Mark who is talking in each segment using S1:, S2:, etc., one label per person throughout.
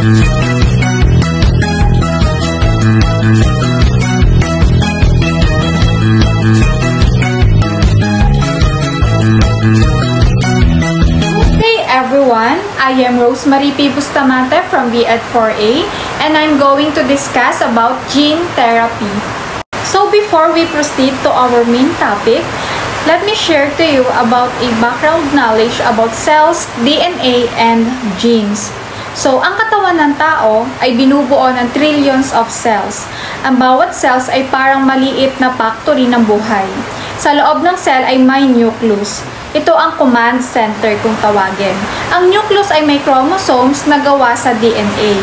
S1: Everyone, I am Rosemary P. Bustamante from BEd4A and I'm going to discuss about gene therapy. So before we proceed to our main topic, let me share to you about a background knowledge about cells, DNA, and genes. So, ang katawan ng tao ay binubuo ng trillions of cells. Ang bawat cells ay parang maliit na factory ng buhay. Sa loob ng cell ay may nucleus. Ito ang command center kung tawagin. Ang nucleus ay may chromosomes na gawa sa DNA.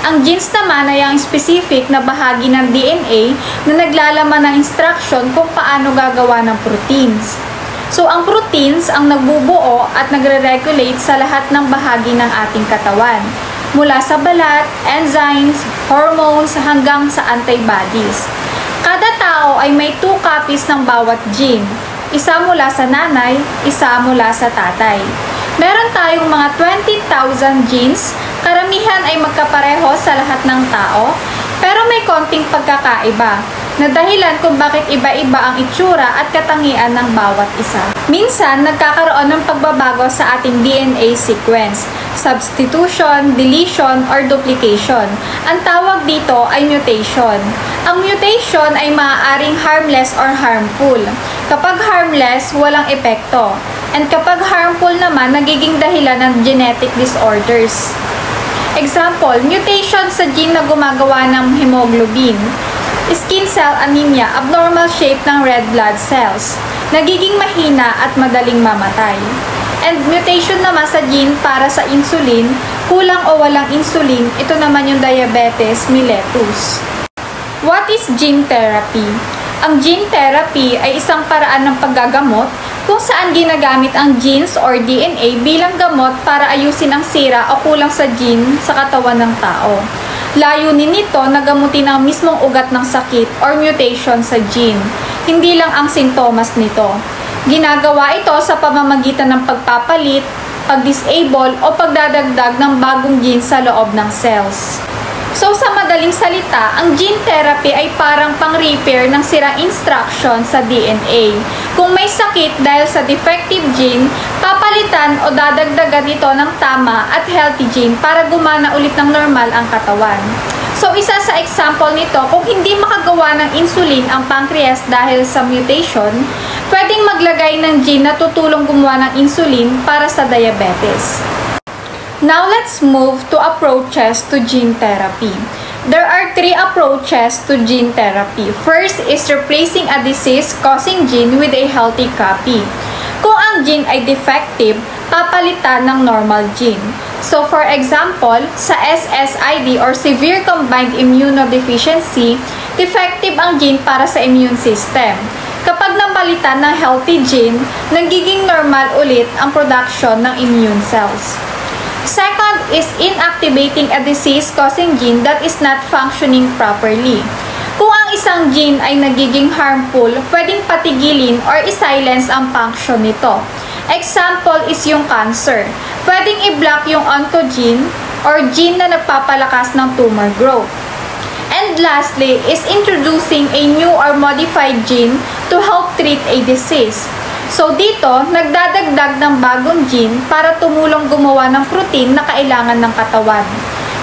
S1: Ang genes naman ay ang specific na bahagi ng DNA na naglalaman ng instruction kung paano gagawa ng proteins. So, ang proteins ang nagbubuo at nagre-regulate sa lahat ng bahagi ng ating katawan. Mula sa balat, enzymes, hormones, hanggang sa antibodies. Kada tao ay may 2 copies ng bawat gene. Isa mula sa nanay, isa mula sa tatay. Meron tayong mga 20,000 genes, karamihan ay magkapareho sa lahat ng tao, pero may konting pagkakaiba, na dahilan kung bakit iba-iba ang itsura at katangian ng bawat isa. Minsan, nagkakaroon ng pagbabago sa ating DNA sequence, substitution, deletion, or duplication. Ang tawag dito ay mutation. Ang mutation ay maaaring harmless or harmful. Kapag harmless, walang epekto. And kapag harmful naman, nagiging dahilan ng genetic disorders. Example, mutation sa gene na gumagawa ng hemoglobin. Skin cell anemia, abnormal shape ng red blood cells. Nagiging mahina at madaling mamatay. And mutation naman sa gene para sa insulin, kulang o walang insulin, ito naman yung diabetes mellitus. What is gene therapy? Ang gene therapy ay isang paraan ng paggagamot kung saan ginagamit ang genes or DNA bilang gamot para ayusin ang sira o kulang sa gene sa katawan ng tao. Layunin nito na gamutin ang mismong ugat ng sakit or mutation sa gene, hindi lang ang sintomas nito. Ginagawa ito sa pamamagitan ng pagpapalit, pag-disable o pagdadagdag ng bagong gene sa loob ng cells. So sa madaling salita, ang gene therapy ay parang pang-repair ng sirang instruction sa DNA. Kung may sakit dahil sa defective gene, papalitan o dadagdagan ito ng tama at healthy gene para gumana ulit ng normal ang katawan. So isa sa example nito, kung hindi makagawa ng insulin ang pancreas dahil sa mutation, pwedeng maglagay ng gene na tutulong gumawa ng insulin para sa diabetes. Now let's move to approaches to gene therapy. There are 3 approaches to gene therapy. First is replacing a disease-causing gene with a healthy copy. Kung ang gene ay defective, papalitan ng normal gene. So for example, sa SSID or Severe Combined Immunodeficiency, defective ang gene para sa immune system. Kapag napalitan ng healthy gene, nagiging normal ulit ang production ng immune cells. Second is inactivating a disease-causing gene that is not functioning properly. Kung ang isang gene ay nagiging harmful, pwedeng patigilin or i-silence ang function nito. Example is yung cancer. Pwedeng i-block yung oncogene or gene na nagpapalakas ng tumor growth. And lastly is introducing a new or modified gene to help treat a disease. So dito, nagdadagdag ng bagong gene para tumulong gumawa ng protein na kailangan ng katawan.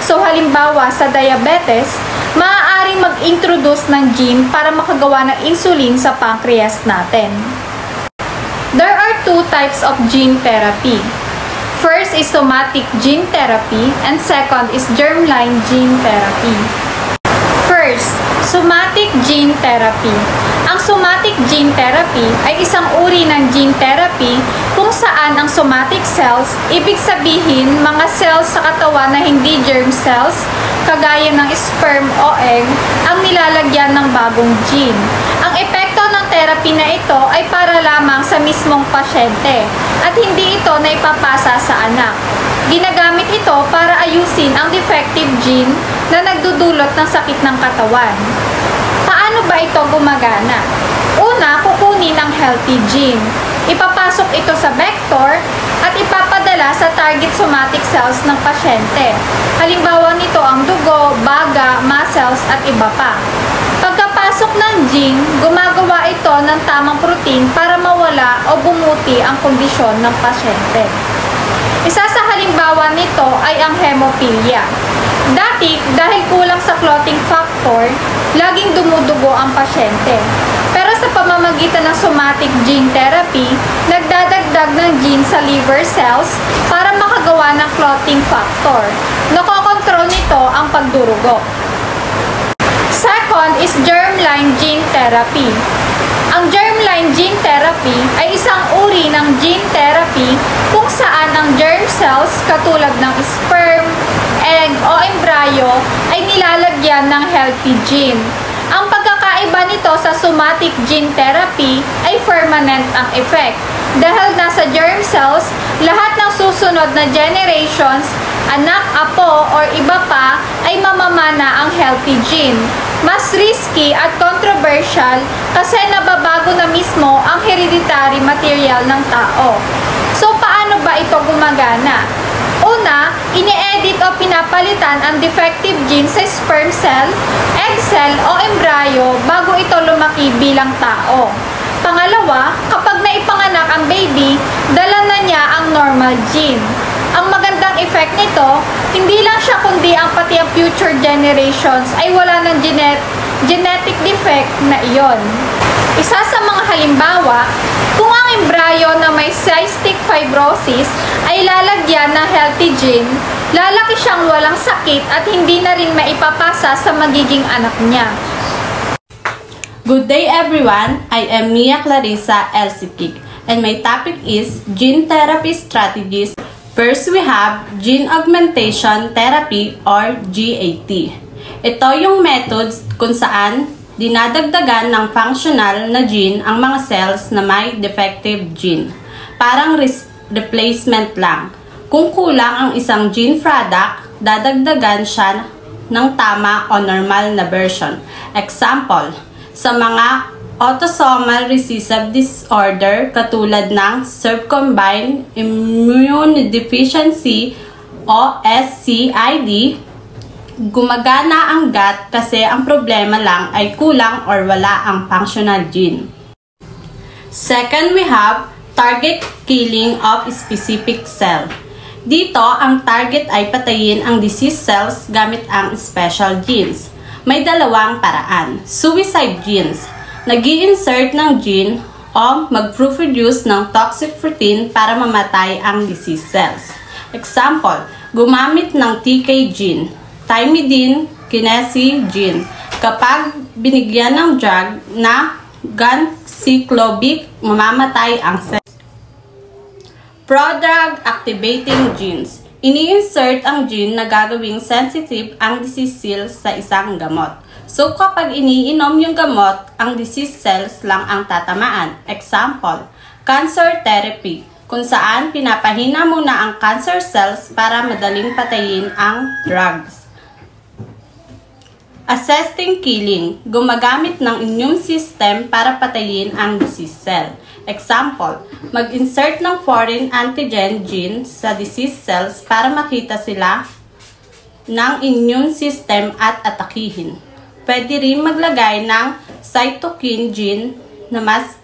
S1: So halimbawa sa diabetes, maaaring mag-introduce ng gene para makagawa ng insulin sa pancreas natin. There are 2 types of gene therapy. First is somatic gene therapy and second is germline gene therapy. First, somatic gene therapy. Ang somatic gene therapy ay isang uri ng gene therapy kung saan ang somatic cells, ibig sabihin mga cells sa katawan na hindi germ cells, kagaya ng sperm o egg, ang nilalagyan ng bagong gene. Ang epekto ng therapy na ito ay para lamang sa mismong pasyente at hindi ito na ipapasa sa anak. Ginagamit ito para ayusin ang defective gene na nagdudulot ng sakit ng katawan. Paano ba ito gumagana? Una, kukunin ang healthy gene. Ipapasok ito sa vector at ipapadala sa target somatic cells ng pasyente. Halimbawa cells at iba pa. Pagkapasok ng gene, gumagawa ito ng tamang protein para mawala o bumuti ang kondisyon ng pasyente. Isa sa halimbawa nito ay ang hemophilia. Dati, dahil kulang sa clotting factor, laging dumudugo ang pasyente. Pero sa pamamagitan ng somatic gene therapy, nagdadagdag ng gene sa liver cells para makagawa ng clotting factor. Nakokontrol nito ang pagdurugo. Second is germline gene therapy. Ang germline gene therapy ay isang uri ng gene therapy kung saan ang germ cells katulad ng sperm, egg o embryo ay nilalagyan ng healthy gene. Ang pagkakaiba nito sa somatic gene therapy ay permanent ang effect. Dahil nasa germ cells, lahat ng susunod na generations, anak, apo, or iba pa ay mamamana ang healthy gene. Mas risky at controversial kasi nababago na mismo ang hereditary material ng tao. So, paano ba ito gumagana? Una, ini-edit o pinapalitan ang defective gene sa sperm cell, egg cell o embryo bago ito lumaki bilang tao. Pangalawa, kapag naipanganak ang baby, dala na niya ang normal gene. Ang magandang effect nito, hindi lang siya kundi ang pati ang future generations ay wala ng genetic defect na iyon. Isa sa mga halimbawa, kung ang embryo na may cystic fibrosis ay lalagyan ng healthy gene, lalaki siyang walang sakit at hindi na rin maipapasa sa magiging anak niya.
S2: Good day everyone, I am Mia Clarissa Elsikig and my topic is Gene Therapy Strategies. First, we have Gene Augmentation Therapy or GAT. Ito yung methods kung saan dinadagdagan ng functional na gene ang mga cells na may defective gene. Parang replacement lang. Kung kulang ang isang gene product, dadagdagan siya ng tama o normal na version. Example, sa mga autosomal recessive disorder katulad ng subcombined immunodeficiency o SCID, gumagana ang GAT kasi ang problema lang ay kulang or wala ang functional gene. Second, we have target killing of specific cell. Dito, ang target ay patayin ang disease cells gamit ang special genes. May dalawang paraan. Suicide genes. Nag-i-insert ng gene o mag-produce ng toxic protein para mamatay ang disease cells. Example, gumamit ng TK gene, thymidine kinase gene. Kapag binigyan ng drug na ganciclovir, mamamatay ang cell. Prodrug activating genes. Ini-insert ang gene na gagawing sensitive ang disease cells sa isang gamot. So, kapag iniinom yung gamot, ang disease cells lang ang tatamaan. Example, cancer therapy, kung saan pinapahina muna ang cancer cells para madaling patayin ang drugs. Assisting killing, gumagamit ng immune system para patayin ang disease cell. Example, mag-insert ng foreign antigen gene sa disease cells para makita sila ng immune system at atakihin. Pwede rin maglagay ng cytokine gene na mas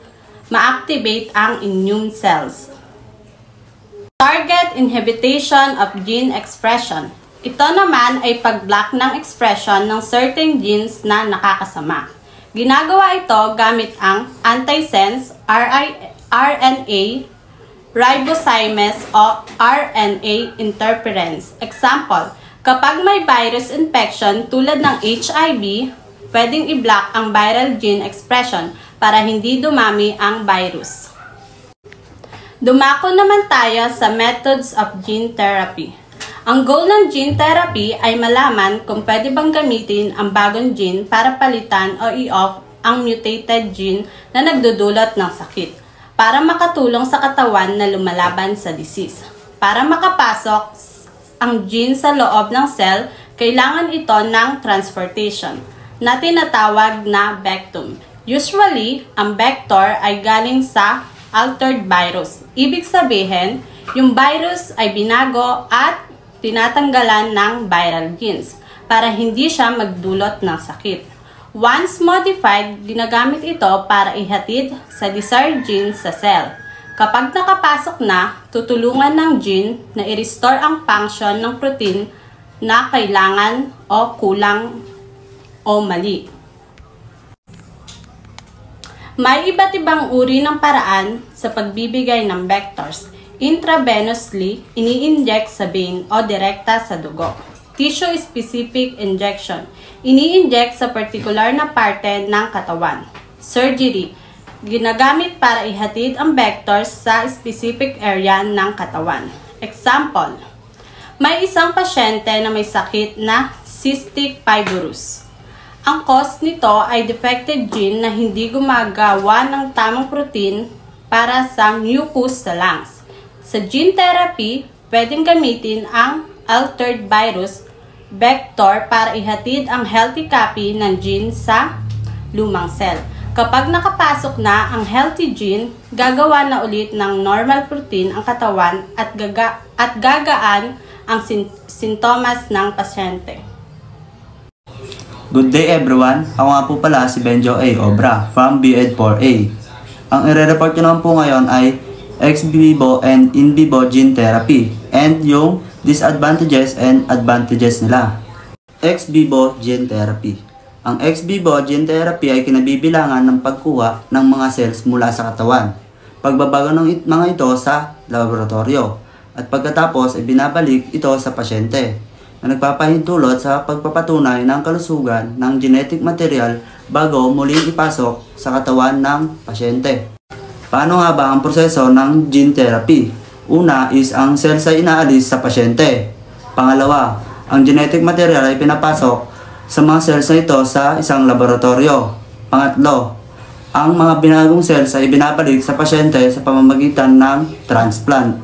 S2: ma-activate ang immune cells. Target inhibition of gene expression. Ito naman ay pag-block ng expression ng certain genes na nakakasama. Ginagawa ito gamit ang antisense RNA, ribosomase o RNA interference. Example, kapag may virus infection tulad ng HIV, pwedeng i-block ang viral gene expression para hindi dumami ang virus. Dumako naman tayo sa methods of gene therapy. Ang goal ng gene therapy ay malaman kung pwede bang gamitin ang bagong gene para palitan o i-off ang mutated gene na nagdudulot ng sakit para makatulong sa katawan na lumalaban sa disease. Para makapasok ang gene sa loob ng cell, kailangan ito ng transportation na tinatawag na vector. Usually, ang vector ay galing sa altered virus. Ibig sabihin, yung virus ay binago at tinatanggalan ng viral genes. para hindi siya magdulot ng sakit. Once modified, ginagamit ito para ihatid sa desired gene sa cell. Kapag nakapasok na, tutulungan ng gene na i-restore ang function ng protein na kailangan o kulang o mali. May iba't ibang uri ng paraan sa pagbibigay ng vectors. Intravenously, ini-inject sa vein o direkta sa dugo. Tissue-specific injection, ini-inject sa particular na parte ng katawan. Surgery, ginagamit para ihatid ang vectors sa specific area ng katawan. Example, may isang pasyente na may sakit na cystic fibrosis. Ang cause nito ay defective gene na hindi gumagawa ng tamang protein para sa mucus sa lungs. Sa gene therapy, pwedeng gamitin ang altered virus vector para ihatid ang healthy copy ng gene sa lumang cell. Kapag nakapasok na ang healthy gene, gagawa na ulit ng normal protein ang katawan at gagaan ang sintomas ng pasyente.
S3: Good day everyone! Ako nga po pala si Benjo A. Obra from BEd4A. Ang i-report ko naman po ngayon ay ex vivo and in vivo gene therapy and yung disadvantages and advantages nila. Ex vivo gene therapy. Ang ex vivo gene therapy ay kinabibilangan ng pagkuha ng mga cells mula sa katawan, pagbabago ng mga ito sa laboratorio, at pagkatapos ay binabalik ito sa pasyente na nagpapahintulot sa pagpapatunay ng kalusugan ng genetic material bago muling ipasok sa katawan ng pasyente. Paano nga ba ang proseso ng gene therapy? Una is ang cells ay inaalis sa pasyente. Pangalawa, ang genetic material ay pinapasok sa mga cells na ito sa isang laboratorio. Pangatlo, ang mga binagong cells ay binabalik sa pasyente sa pamamagitan ng transplant.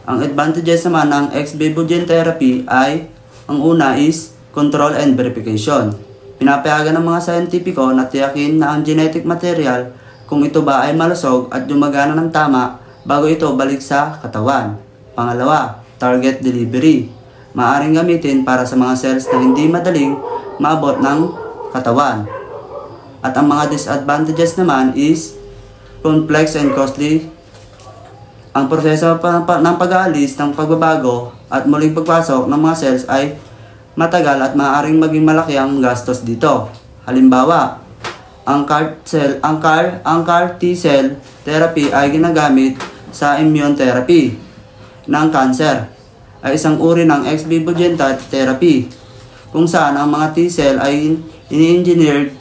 S3: Ang advantages naman ng ex vivo gene therapy ay ang una is control and verification. Pinapayagan ng mga scientifico na tiyakin na ang genetic material kung ito ba ay malusog at gumagana ng tama bago ito balik sa katawan. Pangalawa, target delivery. Maaring gamitin para sa mga cells na hindi madaling maabot ng katawan. At ang mga disadvantages naman is complex and costly. Ang proseso ng pag-aalis ng pagbabago at muling pagpasok ng mga cells ay matagal at maaaring maging malaki ang gastos dito. Halimbawa, ang CAR T-cell therapy ay ginagamit sa immune therapy ng cancer, ay isang uri ng ex vivo gene therapy kung saan ang mga T-cell ay ini-engineered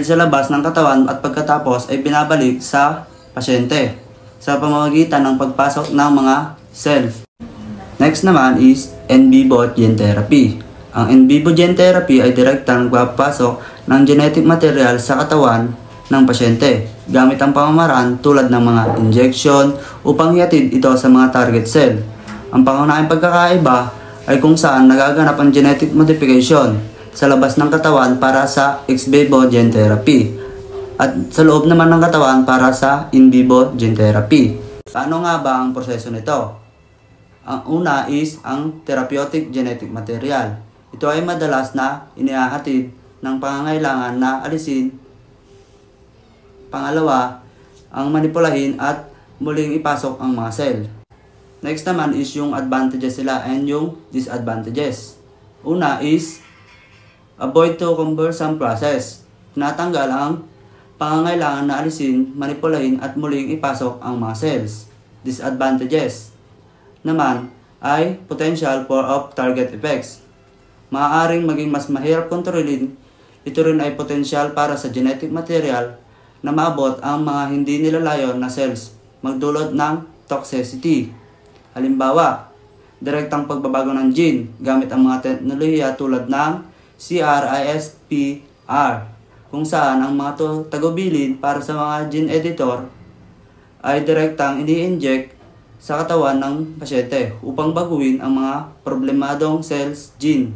S3: sa labas ng katawan at pagkatapos ay binabalik sa pasyente sa pamamagitan ng pagpasok ng mga cells. Next naman is in vivo gene therapy. Ang in vivo gene therapy ay direktang nagpapasok ng genetic material sa katawan ng pasyente gamit ang pamamaraan tulad ng mga injection upang ihatid ito sa mga target cell. Ang pangunahing pagkakaiba ay kung saan nagaganap ang genetic modification sa labas ng katawan para sa ex vivo gene therapy at sa loob naman ng katawan para sa in vivo gene therapy. Paano nga ba ang proseso nito? Ang una is ang therapeutic genetic material. Ito ay madalas na inihahatid ng pangangailangan na alisin. Pangalawa, ang manipulahin at muling ipasok ang mga cell. Next naman is yung advantages nila and yung disadvantages. Una is avoid to cumbersome process. Tinatanggal ang pangangailangan na alisin, manipulahin at muling ipasok ang mga cells. Disadvantages naman ay potential for off-target effects. Maaaring maging mas mahirap kontrolin. Ito rin ay potential para sa genetic material na maabot ang mga hindi nilalayon na cells, magdulot ng toxicity. Halimbawa, direktang pagbabago ng gene gamit ang mga teknolohiya tulad ng CRISPR, kung saan ang mga tagubilin para sa mga gene editor ay direktang ini-inject sa katawan ng pasyente upang baguhin ang mga problemadong cells gene.